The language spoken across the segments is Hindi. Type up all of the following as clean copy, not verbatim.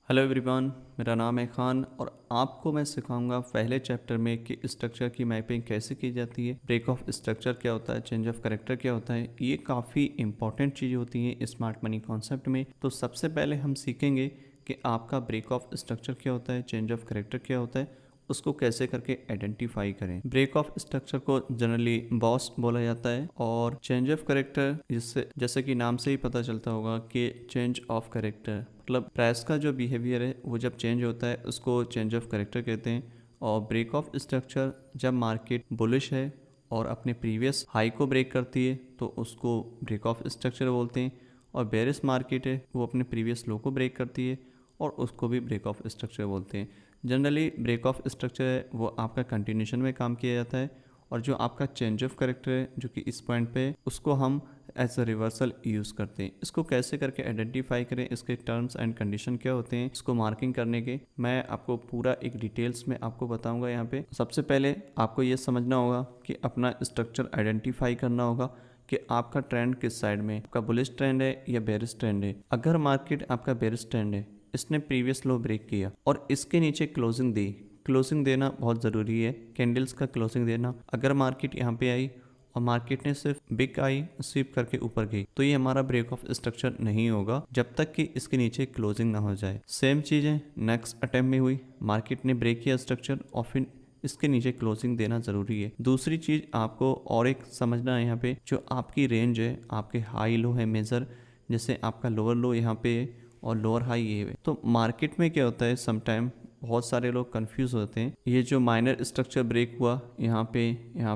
हेलो एवरीवन, मेरा नाम है खान और आपको मैं सिखाऊंगा पहले चैप्टर में कि स्ट्रक्चर की मैपिंग कैसे की जाती है, ब्रेक ऑफ स्ट्रक्चर क्या होता है, चेंज ऑफ कैरेक्टर क्या होता है। ये काफ़ी इंपॉर्टेंट चीज़ होती हैं स्मार्ट मनी कॉन्सेप्ट में। तो सबसे पहले हम सीखेंगे कि आपका ब्रेक ऑफ स्ट्रक्चर क्या होता है, चेंज ऑफ कैरेक्टर क्या होता है, उसको कैसे करके आइडेंटिफाई करें। ब्रेक ऑफ स्ट्रक्चर को जनरली बॉस बोला जाता है और चेंज ऑफ कैरेक्टर जिससे जैसे कि नाम से ही पता चलता होगा कि चेंज ऑफ कैरेक्टर मतलब प्राइस का जो बिहेवियर है वो जब चेंज होता है उसको चेंज ऑफ कैरेक्टर कहते हैं। और ब्रेक ऑफ स्ट्रक्चर जब मार्केट बुलिश है और अपने प्रीवियस हाई को ब्रेक करती है तो उसको ब्रेक ऑफ स्ट्रक्चर बोलते हैं। और बेरिश मार्केट है वो अपने प्रीवियस लो को ब्रेक करती है और उसको भी ब्रेक ऑफ स्ट्रक्चर बोलते हैं। जनरली ब्रेक ऑफ स्ट्रक्चर है वो आपका कंटिन्यूशन में काम किया जाता है और जो आपका चेंज ऑफ कैरेक्टर है जो कि इस पॉइंट पे है उसको हम एज अ रिवर्सल यूज़ करते हैं। इसको कैसे करके आइडेंटिफाई करें, इसके टर्म्स एंड कंडीशन क्या होते हैं, इसको मार्किंग करने के मैं आपको पूरा एक डिटेल्स में आपको बताऊंगा। यहाँ पे सबसे पहले आपको ये समझना होगा कि अपना स्ट्रक्चर आइडेंटिफाई करना होगा कि आपका ट्रेंड किस साइड में, आपका बुलिश ट्रेंड है या बेरिश ट्रेंड है। अगर मार्केट आपका बेरिश ट्रेंड है, इसने प्रीवियस लो ब्रेक किया और इसके नीचे क्लोजिंग दी, क्लोजिंग देना बहुत ज़रूरी है, कैंडल्स का क्लोजिंग देना। अगर मार्केट यहाँ पे आई और मार्केट ने सिर्फ बिग आई स्वीप करके ऊपर गई तो ये हमारा ब्रेक ऑफ स्ट्रक्चर नहीं होगा जब तक कि इसके नीचे क्लोजिंग ना हो जाए। सेम चीज़ें नेक्स्ट अटेम्प्ट में हुई, मार्केट ने ब्रेक किया स्ट्रक्चर और फिर इसके नीचे क्लोजिंग देना ज़रूरी है। दूसरी चीज़ आपको और एक समझना है यहाँ पे, जो आपकी रेंज है, आपके हाई लो है मेजर, जैसे आपका लोअर लो यहाँ पे है और लोअर हाई ये है। तो मार्केट में क्या होता है, समटाइम बहुत सारे लोग कंफ्यूज होते हैं। ये जो माइनर स्ट्रक्चर ब्रेक हुआ यहाँ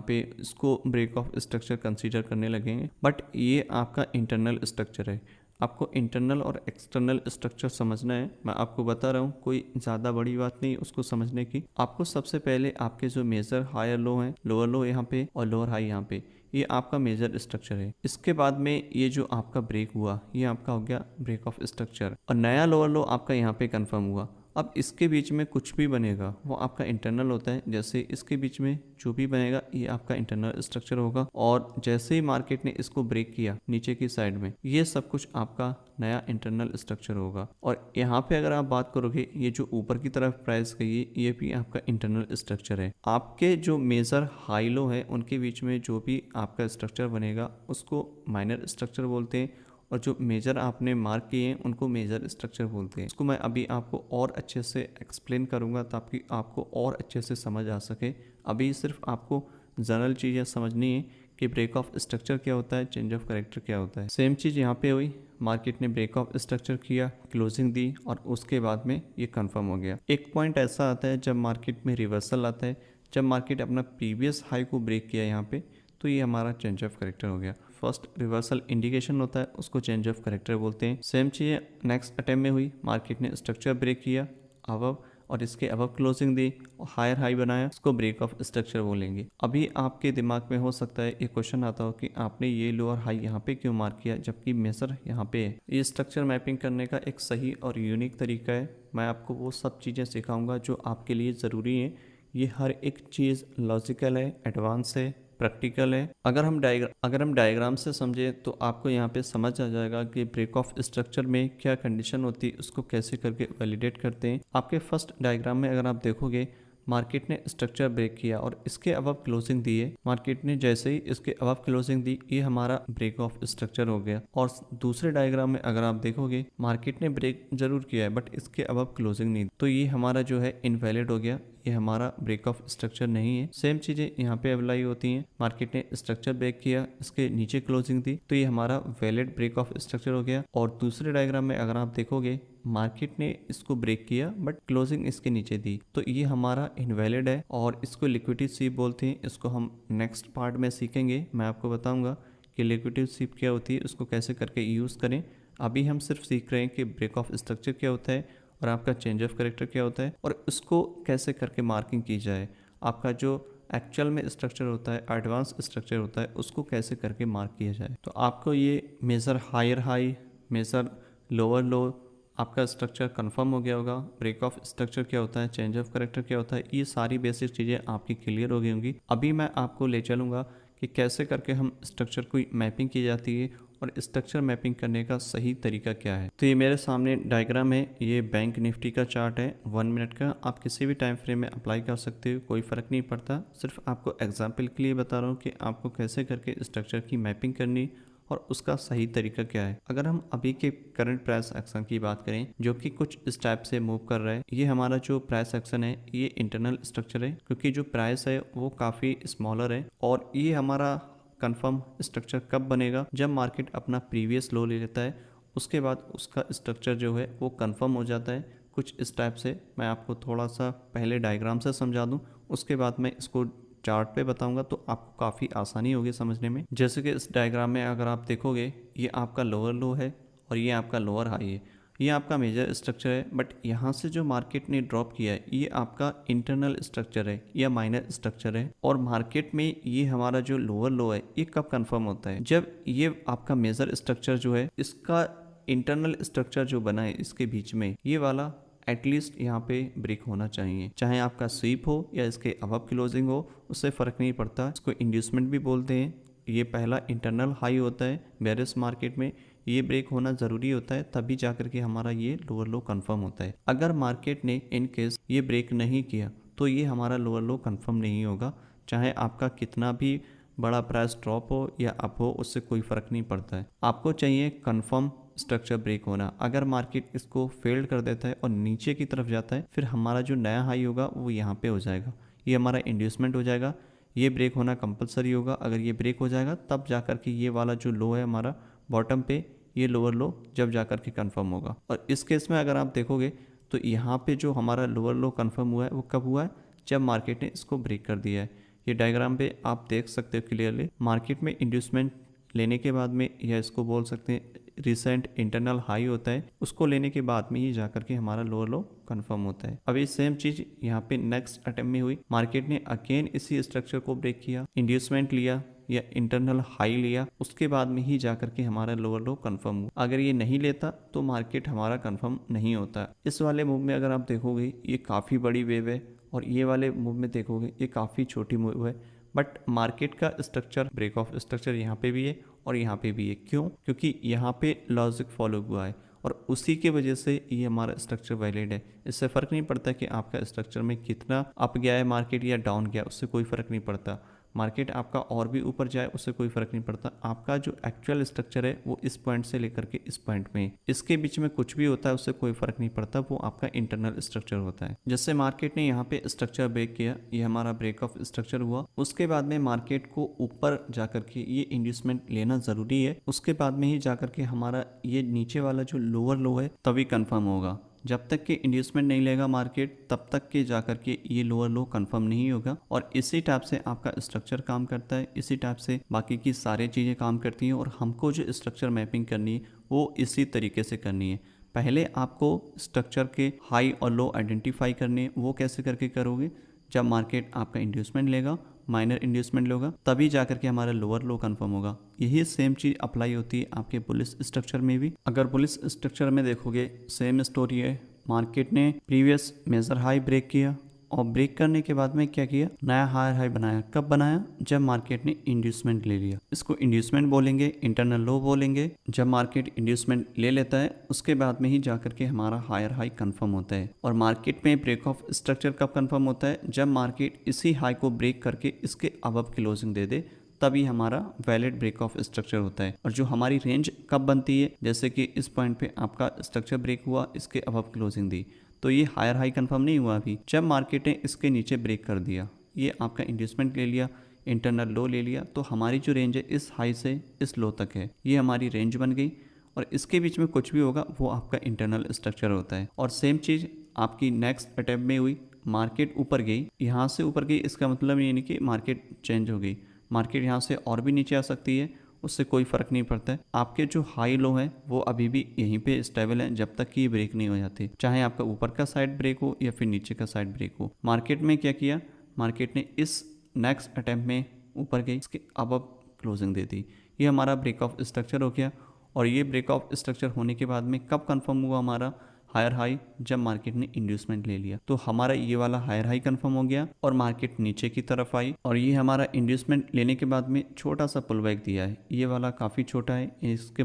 पे इसको ब्रेक ऑफ स्ट्रक्चर कंसीडर करने लगेंगे, बट ये आपका इंटरनल स्ट्रक्चर है। आपको इंटरनल और एक्सटर्नल स्ट्रक्चर समझना है। मैं आपको बता रहा हूँ, कोई ज़्यादा बड़ी बात नहीं उसको समझने की। आपको सबसे पहले आपके जो मेजर हायर लो हैं, लोअर लो यहाँ पे और लोअर हाई यहाँ पे, ये आपका मेजर स्ट्रक्चर है। इसके बाद में ये जो आपका ब्रेक हुआ ये आपका हो गया ब्रेक ऑफ स्ट्रक्चर और नया लोअर लो आपका यहाँ पे कंफर्म हुआ। अब इसके बीच में कुछ भी बनेगा वो आपका इंटरनल होता है। जैसे इसके बीच में जो भी बनेगा ये आपका इंटरनल स्ट्रक्चर होगा और जैसे ही मार्केट ने इसको ब्रेक किया नीचे की साइड में, ये सब कुछ आपका नया इंटरनल स्ट्रक्चर होगा। और यहाँ पे अगर आप बात करोगे, ये जो ऊपर की तरफ प्राइस गई है ये भी आपका इंटरनल स्ट्रक्चर है। आपके जो मेजर हाई लो है उनके बीच में जो भी आपका स्ट्रक्चर बनेगा उसको माइनर स्ट्रक्चर बोलते हैं और जो मेजर आपने मार्क किए हैं उनको मेजर स्ट्रक्चर बोलते हैं। इसको मैं अभी आपको और अच्छे से एक्सप्लेन करूंगा ताकि आपको और अच्छे से समझ आ सके। अभी सिर्फ आपको जनरल चीज़ें समझनी है कि ब्रेक ऑफ स्ट्रक्चर क्या होता है, चेंज ऑफ कैरेक्टर क्या होता है। सेम चीज़ यहाँ पे हुई, मार्केट ने ब्रेक ऑफ स्ट्रक्चर किया, क्लोजिंग दी और उसके बाद में ये कंफर्म हो गया। एक पॉइंट ऐसा आता है जब मार्केट में रिवर्सल आता है, जब मार्केट अपना प्रीवियस हाई को ब्रेक किया यहाँ पे, तो ये हमारा चेंज ऑफ कैरेक्टर हो गया। फर्स्ट रिवर्सल इंडिकेशन होता है उसको चेंज ऑफ कैरेक्टर बोलते हैं। सेम चीज़ नेक्स्ट अटेम्प्ट में हुई, मार्केट ने स्ट्रक्चर ब्रेक किया अबव और इसके अबव क्लोजिंग दी और हायर हाई बनाया, उसको ब्रेक ऑफ स्ट्रक्चर बोलेंगे। अभी आपके दिमाग में हो सकता है एक क्वेश्चन आता हो कि आपने ये लोअर हाई यहाँ पे क्यों मार्क किया जबकि मेजर यहाँ पे है। ये स्ट्रक्चर मैपिंग करने का एक सही और यूनिक तरीका है। मैं आपको वो सब चीज़ें सिखाऊंगा जो आपके लिए ज़रूरी है। ये हर एक चीज़ लॉजिकल है, एडवांस है, प्रैक्टिकल है। अगर हम डायग्राम से समझें तो आपको यहाँ पे समझ आ जाएगा कि ब्रेक ऑफ स्ट्रक्चर में क्या कंडीशन होती है, उसको कैसे करके वैलिडेट करते हैं। आपके फर्स्ट डायग्राम में अगर आप देखोगे, मार्केट ने स्ट्रक्चर ब्रेक किया और इसके अबव क्लोजिंग दी है। मार्केट ने जैसे ही इसके अबव क्लोजिंग दी, ये हमारा ब्रेक ऑफ स्ट्रक्चर हो गया। और दूसरे डायग्राम में अगर आप देखोगे, मार्केट ने ब्रेक जरूर किया है बट इसके अबव क्लोजिंग नहीं, तो ये हमारा जो है इनवैलिड हो गया, ये हमारा ब्रेक ऑफ स्ट्रक्चर नहीं है। सेम चीजें यहाँ पे अप्लाई होती हैं। मार्केट ने स्ट्रक्चर ब्रेक किया, इसके नीचे क्लोजिंग दी, तो ये हमारा वैलिड ब्रेक ऑफ स्ट्रक्चर हो गया। और दूसरे डायग्राम में अगर आप देखोगे, मार्केट ने इसको ब्रेक किया बट क्लोजिंग इसके नीचे दी, तो ये हमारा इनवैलिड है और इसको लिक्विडिटी स्वीप बोलते हैं। इसको हम नेक्स्ट पार्ट में सीखेंगे। मैं आपको बताऊंगा कि लिक्विडिटी स्वीप क्या होती है, उसको कैसे करके यूज़ करें। अभी हम सिर्फ सीख रहे हैं कि ब्रेक ऑफ स्ट्रक्चर क्या होता है और आपका चेंज ऑफ कैरेक्टर क्या होता है और उसको कैसे करके मार्किंग की जाए। आपका जो एक्चुअल में स्ट्रक्चर होता है, एडवांस स्ट्रक्चर होता है, उसको कैसे करके मार्क किया जाए। तो आपको ये measure higher high, measure lower low, आपका स्ट्रक्चर कंफर्म हो गया होगा। ब्रेक ऑफ स्ट्रक्चर क्या होता है, चेंज ऑफ कैरेक्टर क्या होता है, ये सारी बेसिक चीज़ें आपकी क्लियर हो गई होंगी। अभी मैं आपको ले चलूँगा कि कैसे करके हम स्ट्रक्चर की मैपिंग की जाती है और स्ट्रक्चर मैपिंग करने का सही तरीका क्या है। तो ये मेरे सामने डायग्राम है, ये बैंक निफ्टी का चार्ट है 1 मिनट का। आप किसी भी टाइम फ्रेम में अप्लाई कर सकते हो, कोई फ़र्क नहीं पड़ता। सिर्फ आपको एग्जाम्पल के लिए बता रहा हूँ कि आपको कैसे करके स्ट्रक्चर की मैपिंग करनी और उसका सही तरीका क्या है। अगर हम अभी के करंट प्राइस एक्शन की बात करें जो कि कुछ इस टाइप से मूव कर रहा है, ये हमारा जो प्राइस एक्शन है ये इंटरनल स्ट्रक्चर है, क्योंकि जो प्राइस है वो काफ़ी स्मॉलर है। और ये हमारा कंफर्म स्ट्रक्चर कब बनेगा, जब मार्केट अपना प्रीवियस लो ले लेता है, उसके बाद उसका स्ट्रक्चर जो है वो कंफर्म हो जाता है कुछ इस टाइप से। मैं आपको थोड़ा सा पहले डायग्राम से समझा दूं, उसके बाद मैं इसको चार्ट पे बताऊंगा तो आपको काफ़ी आसानी होगी समझने में। जैसे कि इस डायग्राम में अगर आप देखोगे, ये आपका लोअर लो है और ये आपका लोअर हाई है, ये आपका मेजर स्ट्रक्चर है। बट यहाँ से जो मार्केट ने ड्रॉप किया है ये आपका इंटरनल स्ट्रक्चर है या माइनर स्ट्रक्चर है। और मार्केट में ये हमारा जो लोअर लो है ये कब कंफर्म होता है, जब ये आपका मेजर स्ट्रक्चर जो है इसका इंटरनल स्ट्रक्चर जो बना है इसके बीच में ये वाला एटलीस्ट यहाँ पे ब्रेक होना चाहिए। चाहे आपका स्वीप हो या इसके अबव क्लोजिंग हो, उससे फ़र्क नहीं पड़ता। इसको इंड्यूसमेंट भी बोलते हैं। ये पहला इंटरनल हाई होता है बेरिश मार्केट में, ये ब्रेक होना ज़रूरी होता है, तभी जाकर के हमारा ये लोअर लो कंफर्म होता है। अगर मार्केट ने इन केस ये ब्रेक नहीं किया तो ये हमारा लोअर लो कंफर्म नहीं होगा। चाहे आपका कितना भी बड़ा प्राइस ड्रॉप हो या अप हो, उससे कोई फ़र्क नहीं पड़ता है। आपको चाहिए कंफर्म स्ट्रक्चर ब्रेक होना। अगर मार्केट इसको फेल्ड कर देता है और नीचे की तरफ जाता है, फिर हमारा जो नया हाई होगा वो यहाँ पे हो जाएगा, ये हमारा इंड्यूसमेंट हो जाएगा। ये ब्रेक होना कंपलसरी होगा। अगर ये ब्रेक हो जाएगा तब जाकर के ये वाला जो लो है हमारा बॉटम पे, ये लोअर लो जब जाकर के कंफर्म होगा। और इस केस में अगर आप देखोगे तो यहाँ पे जो हमारा लोअर लो कंफर्म हुआ है वो कब हुआ है, जब मार्केट ने इसको ब्रेक कर दिया है। ये डायग्राम पे आप देख सकते हो क्लियरली, मार्केट में इंड्यूसमेंट लेने के बाद में, या इसको बोल सकते हैं रिसेंट इंटरनल हाई होता है, उसको लेने के बाद में ही जाकर के हमारा लोअर लो कंफर्म होता है। अभी सेम चीज यहाँ पे नेक्स्ट अटेम्प्ट में हुई, मार्केट ने अगेन इसी स्ट्रक्चर को ब्रेक किया, इंड्यूसमेंट लिया या इंटरनल हाई लिया, उसके बाद में ही जाकर के हमारा लोअर लो कंफर्म हुआ। अगर ये नहीं लेता तो मार्केट हमारा कंफर्म नहीं होता। इस वाले मूव में अगर आप देखोगे ये काफ़ी बड़ी वेव है और ये वाले मूव में देखोगे ये काफ़ी छोटी मूव है। बट मार्केट का स्ट्रक्चर ब्रेक ऑफ स्ट्रक्चर यहाँ पे भी है और यहाँ पे भी है। क्यों? क्योंकि यहाँ पे लॉजिक फॉलो हुआ है और उसी के वजह से ये हमारा स्ट्रक्चर वैलिड है। इससे फ़र्क नहीं पड़ता कि आपका स्ट्रक्चर में कितना अप गया है मार्केट या डाउन गया, उससे कोई फ़र्क नहीं पड़ता। मार्केट आपका और भी ऊपर जाए उससे कोई फ़र्क नहीं पड़ता। आपका जो एक्चुअल स्ट्रक्चर है वो इस पॉइंट से लेकर के इस पॉइंट में, इसके बीच में कुछ भी होता है उससे कोई फ़र्क नहीं पड़ता, वो आपका इंटरनल स्ट्रक्चर होता है। जैसे मार्केट ने यहाँ पे स्ट्रक्चर ब्रेक किया, ये हमारा ब्रेक ऑफ स्ट्रक्चर हुआ, उसके बाद में मार्केट को ऊपर जाकर के ये इंड्यूसमेंट लेना ज़रूरी है। उसके बाद में ही जाकर के हमारा ये नीचे वाला जो लोअर लो है तभी कन्फर्म होगा। जब तक कि इंड्यूसमेंट नहीं लेगा मार्केट, तब तक के जाकर के ये लोअर लो कंफर्म नहीं होगा। और इसी टाइप से आपका स्ट्रक्चर काम करता है, इसी टाइप से बाकी की सारी चीज़ें काम करती हैं। और हमको जो स्ट्रक्चर मैपिंग करनी है वो इसी तरीके से करनी है। पहले आपको स्ट्रक्चर के हाई और लो आइडेंटिफाई करने हैं। वो कैसे करके करोगे, जब मार्केट आपका इंड्यूसमेंट लेगा, माइनर इंड्यूसमेंट लेगा, तभी जाकर के हमारा लोअर लो कंफर्म होगा। यही सेम चीज़ अप्लाई होती है आपके बुलिश स्ट्रक्चर में भी। अगर बुलिश स्ट्रक्चर में देखोगे सेम स्टोरी है, मार्केट ने प्रीवियस मेजर हाई ब्रेक किया और ब्रेक करने के बाद में क्या किया, नया हायर हाई बनाया। कब बनाया, जब मार्केट ने इंड्यूसमेंट ले लिया। इसको इंड्यूसमेंट बोलेंगे, इंटरनल लो बोलेंगे। जब मार्केट इंड्यूसमेंट ले लेता है उसके बाद में ही जाकर के हमारा हायर हाई कंफर्म होता है। और मार्केट में ब्रेक ऑफ स्ट्रक्चर कब कंफर्म होता है, जब मार्केट इसी हाई को ब्रेक करके इसके अबव क्लोजिंग दे दे, तभी हमारा वैलिड ब्रेक ऑफ स्ट्रक्चर होता है। और जो हमारी रेंज कब बनती है, जैसे कि इस पॉइंट पे आपका स्ट्रक्चर ब्रेक हुआ, इसके अबव क्लोजिंग दी, तो ये हायर हाई कंफर्म नहीं हुआ अभी। जब मार्केट ने इसके नीचे ब्रेक कर दिया, ये आपका इंड्यूसमेंट ले लिया, इंटरनल लो ले लिया, तो हमारी जो रेंज है इस हाई से इस लो तक है, ये हमारी रेंज बन गई। और इसके बीच में कुछ भी होगा वो आपका इंटरनल स्ट्रक्चर होता है। और सेम चीज़ आपकी नेक्स्ट अटेम्प्ट में हुई, मार्केट ऊपर गई, यहाँ से ऊपर गई, इसका मतलब ये नहीं कि मार्केट चेंज हो गई। मार्केट यहाँ से और भी नीचे आ सकती है, उससे कोई फ़र्क नहीं पड़ता है। आपके जो हाई लो है वो अभी भी यहीं पे स्टेबल है जब तक कि ये ब्रेक नहीं हो जाती, चाहे आपका ऊपर का साइड ब्रेक हो या फिर नीचे का साइड ब्रेक हो। मार्केट में क्या किया, मार्केट ने इस नेक्स्ट अटेम्प्ट में ऊपर गई, इसके अबव क्लोजिंग दे दी, ये हमारा ब्रेक ऑफ स्ट्रक्चर हो गया। और ये ब्रेक ऑफ स्ट्रक्चर होने के बाद में कब कंफर्म हुआ, हायर हाई जब मार्केट ने इंड्यूसमेंट ले लिया। तो हमारा ये वाला हायर हाई कंफर्म हो गया और मार्केट नीचे की तरफ आई, और ये हमारा इंड्यूसमेंट लेने के बाद में छोटा सा पुल बैक दिया है। ये वाला काफ़ी छोटा है इसके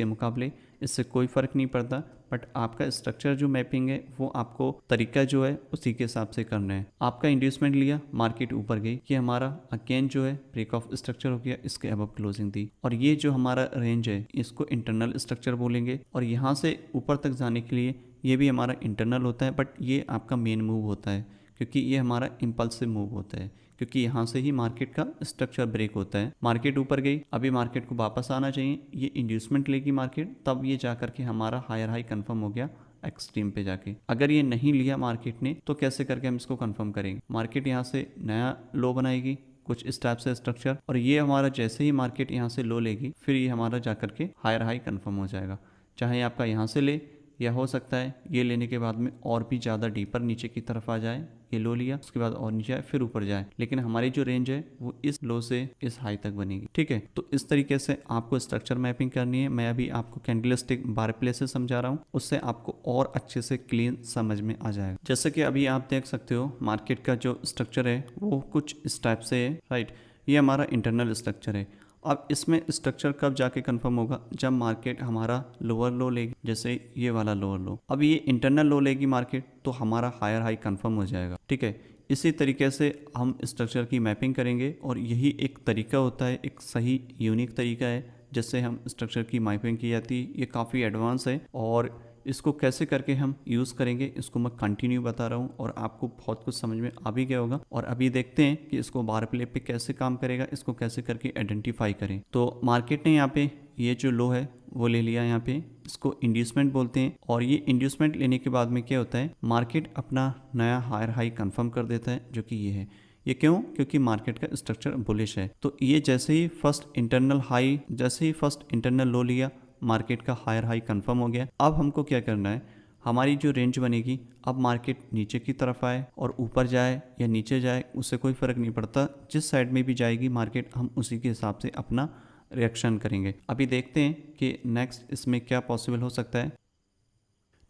मुकाबले इससे कोई फ़र्क नहीं पड़ता, बट आपका स्ट्रक्चर जो मैपिंग है वो आपको तरीका जो है उसी के हिसाब से करना है। आपका इंड्यूसमेंट लिया, मार्केट ऊपर गई, कि हमारा अगेन जो है ब्रेक ऑफ स्ट्रक्चर हो गया, इसके अबव क्लोजिंग दी, और ये जो हमारा रेंज है इसको इंटरनल स्ट्रक्चर बोलेंगे। और यहाँ से ऊपर तक जाने के लिए ये भी हमारा इंटरनल होता है, बट ये आपका मेन मूव होता है क्योंकि ये हमारा इम्पल्सिव मूव होता है, क्योंकि यहाँ से ही मार्केट का स्ट्रक्चर ब्रेक होता है। मार्केट ऊपर गई, अभी मार्केट को वापस आना चाहिए, ये इंड्यूसमेंट लेगी मार्केट, तब ये जाकर के हमारा हायर हाई कंफर्म हो गया एक्सट्रीम पे जाके। अगर ये नहीं लिया मार्केट ने तो कैसे करके हम इसको कंफर्म करेंगे? मार्केट यहाँ से नया लो बनाएगी कुछ इस टाइप से स्ट्रक्चर, और ये हमारा जैसे ही मार्केट यहाँ से लो लेगी फिर ये हमारा जाकर के हायर हाई कंफर्म हो जाएगा। चाहे आपका यहाँ से ले, या हो सकता है ये लेने के बाद में और भी ज़्यादा डीपर नीचे की तरफ आ जाए, ये लो लिया उसके बाद और नीचे आए फिर ऊपर जाए, लेकिन हमारी जो रेंज है वो इस लो से इस हाई तक बनेगी। ठीक है, तो इस तरीके से आपको स्ट्रक्चर मैपिंग करनी है। मैं अभी आपको कैंडलस्टिक बार प्लेस से समझा रहा हूँ, उससे आपको और अच्छे से क्लीन समझ में आ जाएगा। जैसे कि अभी आप देख सकते हो मार्केट का जो स्ट्रक्चर है वो कुछ इस टाइप से है, राइट। ये हमारा इंटरनल स्ट्रक्चर है। अब इसमें स्ट्रक्चर कब जाके कंफर्म होगा? जब मार्केट हमारा लोअर लो लेगी, जैसे ये वाला लोअर लो। अब ये इंटरनल लो लेगी मार्केट तो हमारा हायर हाई कंफर्म हो जाएगा। ठीक है, इसी तरीके से हम स्ट्रक्चर की मैपिंग करेंगे, और यही एक तरीका होता है, एक सही यूनिक तरीका है जिससे हम स्ट्रक्चर की मैपिंग की जाती है। ये काफ़ी एडवांस है, और इसको कैसे करके हम यूज़ करेंगे इसको मैं कंटिन्यू बता रहा हूँ, और आपको बहुत कुछ समझ में आ भी गया होगा। और अभी देखते हैं कि इसको बार प्ले पे कैसे काम करेगा, इसको कैसे करके आइडेंटिफाई करें। तो मार्केट ने यहाँ पे ये जो लो है वो ले लिया, यहाँ पे इसको इंड्यूसमेंट बोलते हैं। और ये इंड्यूसमेंट लेने के बाद में क्या होता है, मार्केट अपना नया हायर हाई कंफर्म कर देता है, जो कि ये है। ये क्यों? क्योंकि मार्केट का स्ट्रक्चर बुलिश है। तो ये जैसे ही फर्स्ट इंटरनल लो लिया, मार्केट का हायर हाई कंफर्म हो गया। अब हमको क्या करना है, हमारी जो रेंज बनेगी, अब मार्केट नीचे की तरफ आए और ऊपर जाए या नीचे जाए उससे कोई फ़र्क नहीं पड़ता, जिस साइड में भी जाएगी मार्केट हम उसी के हिसाब से अपना रिएक्शन करेंगे। अभी देखते हैं कि नेक्स्ट इसमें क्या पॉसिबल हो सकता है।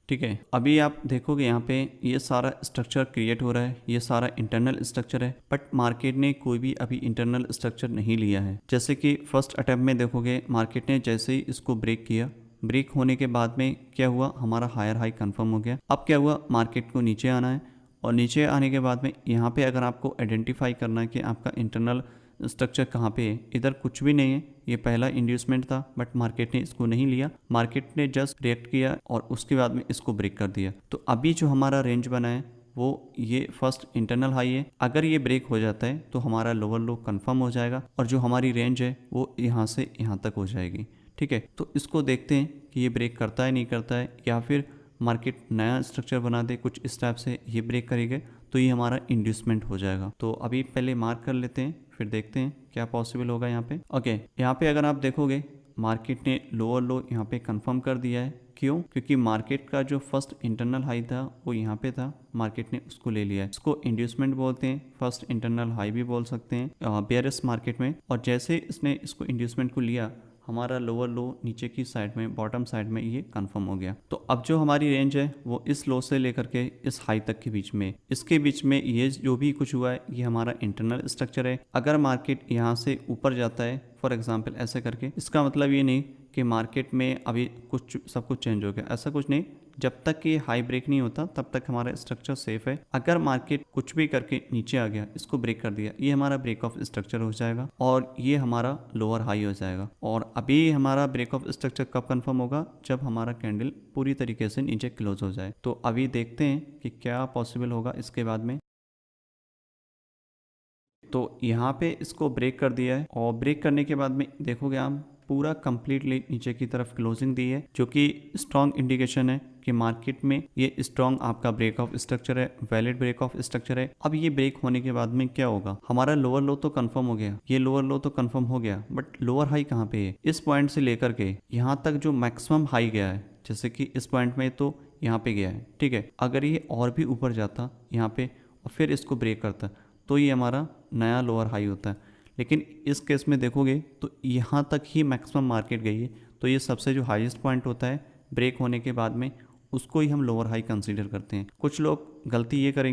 ठीक है, अभी आप देखोगे यहाँ पे ये सारा स्ट्रक्चर क्रिएट हो रहा है, ये सारा इंटरनल स्ट्रक्चर है, बट मार्केट ने कोई भी अभी इंटरनल स्ट्रक्चर नहीं लिया है। जैसे कि फर्स्ट अटैम्प्ट में देखोगे मार्केट ने जैसे ही इसको ब्रेक किया, ब्रेक होने के बाद में क्या हुआ, हमारा हायर हाई कंफर्म हो गया। अब क्या हुआ, मार्केट को नीचे आना है, और नीचे आने के बाद में यहाँ पे अगर आपको आइडेंटिफाई करना है कि आपका इंटरनल स्ट्रक्चर कहाँ पे है, इधर कुछ भी नहीं है, ये पहला इंड्यूसमेंट था, बट मार्केट ने इसको नहीं लिया, मार्केट ने जस्ट रिएक्ट किया और उसके बाद में इसको ब्रेक कर दिया। तो अभी जो हमारा रेंज बना है वो ये फर्स्ट इंटरनल हाई है, अगर ये ब्रेक हो जाता है तो हमारा लोअर लो कंफर्म हो जाएगा, और जो हमारी रेंज है वो यहाँ से यहाँ तक हो जाएगी। ठीक है, तो इसको देखते हैं कि ये ब्रेक करता है नहीं करता है, या फिर मार्केट नया स्ट्रक्चर बना दे कुछ इस टाइप से, ये ब्रेक करेगा तो ये हमारा इंड्यूसमेंट हो जाएगा। तो अभी पहले मार्क कर लेते हैं, फिर देखते हैं क्या पॉसिबल होगा यहाँ पे। ओके, यहाँ पे अगर आप देखोगे मार्केट ने लोअर लो यहाँ पे कंफर्म कर दिया है। क्यों? क्योंकि मार्केट का जो फर्स्ट इंटरनल हाई था वो यहाँ पे था, मार्केट ने उसको ले लिया है। इसको इंड्यूसमेंट बोलते हैं, फर्स्ट इंटरनल हाई भी बोल सकते हैं बेयरिश मार्केट में। और जैसे इसने इसको इंड्यूसमेंट को लिया, हमारा लोअर लो नीचे की साइड में, बॉटम साइड में ये कंफर्म हो गया। तो अब जो हमारी रेंज है वो इस लो से लेकर के इस हाई तक के बीच में, इसके बीच में ये जो भी कुछ हुआ है ये हमारा इंटरनल स्ट्रक्चर है। अगर मार्केट यहाँ से ऊपर जाता है फॉर एग्जांपल ऐसे करके, इसका मतलब ये नहीं कि मार्केट में अभी कुछ सब कुछ चेंज हो गया, ऐसा कुछ नहीं। जब तक ये हाई ब्रेक नहीं होता तब तक हमारा स्ट्रक्चर सेफ है। अगर मार्केट कुछ भी करके नीचे आ गया, इसको ब्रेक कर दिया, ये हमारा ब्रेक ऑफ स्ट्रक्चर हो जाएगा और ये हमारा लोअर हाई हो जाएगा। और अभी हमारा ब्रेक ऑफ स्ट्रक्चर कब कंफर्म होगा? जब हमारा कैंडल पूरी तरीके से नीचे क्लोज हो जाए। तो अभी देखते हैं कि क्या पॉसिबल होगा इसके बाद में। तो यहाँ पे इसको ब्रेक कर दिया है, और ब्रेक करने के बाद में देखोगे आप पूरा कंप्लीटली नीचे की तरफ क्लोजिंग दी है, जो कि स्ट्रॉन्ग इंडिकेशन है कि मार्केट में ये स्ट्रॉन्ग आपका ब्रेक ऑफ स्ट्रक्चर है, वैलिड ब्रेक ऑफ स्ट्रक्चर है। अब ये ब्रेक होने के बाद में क्या होगा? हमारा लोअर लो तो कंफर्म हो गया, ये लोअर लो तो कंफर्म हो गया, बट लोअर हाई कहाँ पे है? इस पॉइंट से लेकर के यहाँ तक जो मैक्सिमम हाई गया है, जैसे कि इस पॉइंट में तो यहाँ पे गया है, ठीक है। अगर ये और भी ऊपर जाता यहाँ पे और फिर इसको ब्रेक करता तो ये हमारा नया लोअर हाई होता है। लेकिन इस केस में देखोगे तो यहाँ तक ही मैक्सिमम मार्केट गई है, तो ये सबसे जो हाईएस्ट पॉइंट होता है ब्रेक होने के बाद में, उसको ही हम लोअर हाई कंसीडर करते हैं। कुछ लोग गलती ये करेंगे